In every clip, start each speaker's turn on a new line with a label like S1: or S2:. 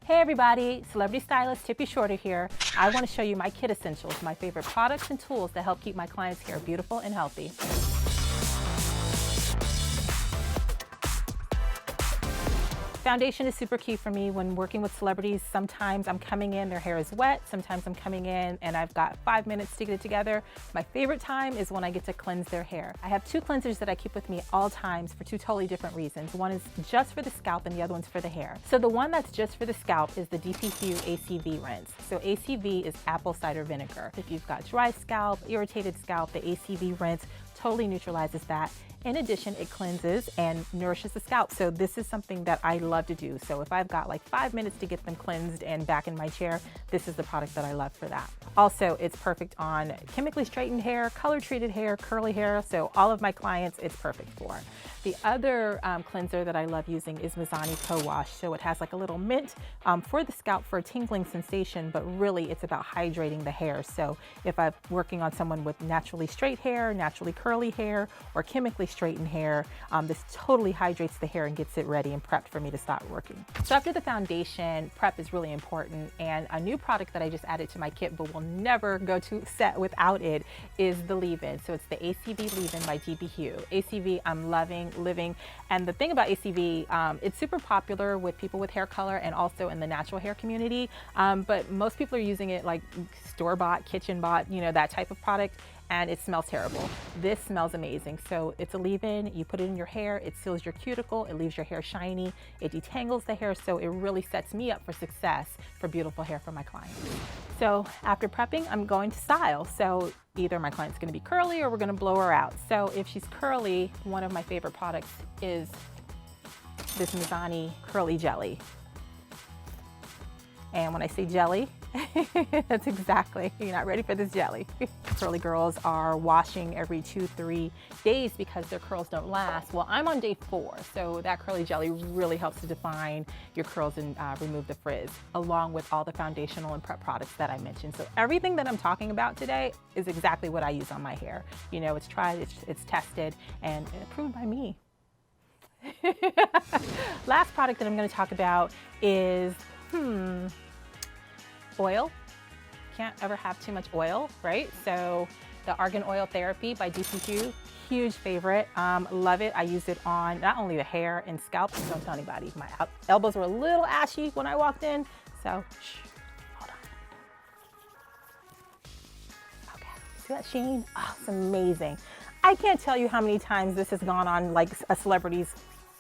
S1: Hey everybody, celebrity stylist Tippi Shorter here. I want to show you my kit essentials, my favorite products and tools that help keep my clients' hair beautiful and healthy. Foundation is super key for me when working with celebrities. Sometimes I'm coming in, their hair is wet. Sometimes I'm coming in and I've got 5 minutes to get it together. My favorite time is when I get to cleanse their hair. I have two cleansers that I keep with me all times for two totally different reasons. One is just for the scalp and the other one's for the hair. So the one that's just for the scalp is the DPQ ACV rinse. So ACV is apple cider vinegar. If you've got dry scalp, irritated scalp, the ACV rinse totally neutralizes that. In addition, it cleanses and nourishes the scalp. So this is something that I love to do. So if I've got like 5 minutes to get them cleansed and back in my chair, this is the product that I love for that. Also, it's perfect on chemically straightened hair, color treated hair, curly hair. So all of my clients, it's perfect for. The other cleanser that I love using is Murad CoWash. So it has like a little mint for the scalp for a tingling sensation, but really it's about hydrating the hair. So if I'm working on someone with naturally straight hair, naturally curly hair, or chemically straightened hair, this totally hydrates the hair and gets it ready and prepped for me to start working. So after the foundation, prep is really important, and a new product that I just added to my kit but will never go to set without it is the leave-in. So it's the ACV leave-in by DPQ. ACV I'm loving, living, and the thing about ACV, it's super popular with people with hair color and also in the natural hair community, but most people are using it like store-bought, kitchen-bought, you know, that type of product, and it smells terrible. This smells amazing. So it's a leave-in, you put it in your hair, it seals your cuticle, it leaves your hair shiny, it detangles the hair, so it really sets me up for success for beautiful hair for my clients. So after prepping, I'm going to style. So either my client's gonna be curly or we're gonna blow her out. So if she's curly, one of my favorite products is this Mizani Curly Jelly. And when I say jelly, that's exactly, you're not ready for this jelly. Curly girls are washing every 2-3 days because their curls don't last. Well, I'm on day 4, so that curly jelly really helps to define your curls and remove the frizz, along with all the foundational and prep products that I mentioned. So everything that I'm talking about today is exactly what I use on my hair. You know, it's tried, it's tested, and approved by me. Last product that I'm going to talk about is, oil. Can't ever have too much oil, right? So the Argan Oil Therapy by DPQ, huge favorite. Love it. I use it on not only the hair and scalp, don't tell anybody. My elbows were a little ashy when I walked in, so shh, hold on. Okay, see that sheen? Oh, it's amazing. I can't tell you how many times this has gone on like a celebrity's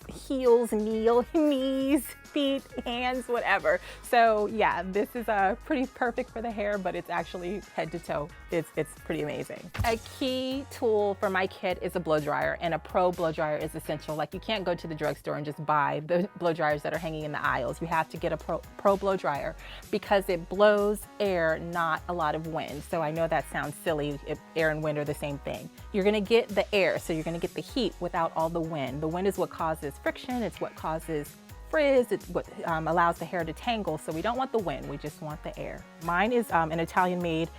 S1: heels, knees, feet, hands, whatever. So yeah, this is pretty perfect for the hair, but it's actually head to toe. It's pretty amazing. A key tool for my kit is a blow dryer, and a pro blow dryer is essential. Like, you can't go to the drugstore and just buy the blow dryers that are hanging in the aisles. You have to get a pro blow dryer because it blows air, not a lot of wind. So I know that sounds silly if air and wind are the same thing. You're gonna get the air, so you're gonna get the heat without all the wind. The wind is what causes friction, it's what causes frizz, it's what allows the hair to tangle, so we don't want the wind, we just want the air. Mine is an Italian-made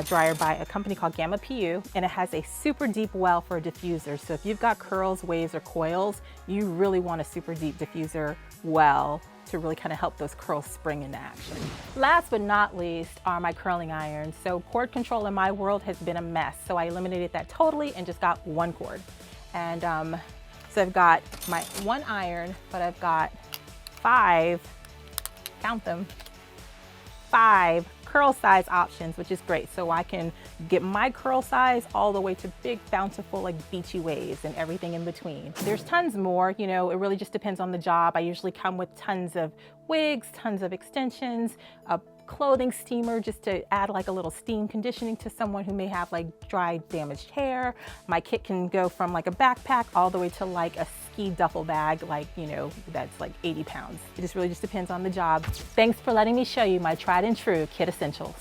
S1: dryer by a company called Gamma PU, and it has a super deep well for a diffuser. So if you've got curls, waves, or coils, you really want a super deep diffuser well to really kind of help those curls spring into action. Last but not least are my curling irons. So cord control in my world has been a mess, so I eliminated that totally and just got one cord. And so I've got my one iron, but I've got 5, count them, 5 curl size options, which is great. So I can get my curl size all the way to big, bountiful, like beachy waves and everything in between. There's tons more, you know, it really just depends on the job. I usually come with tons of wigs, tons of extensions, a clothing steamer just to add like a little steam conditioning to someone who may have like dry, damaged hair. My kit can go from like a backpack all the way to like a ski duffel bag, like, you know, that's like 80 pounds. It just really just depends on the job. Thanks for letting me show you my tried and true kit essentials.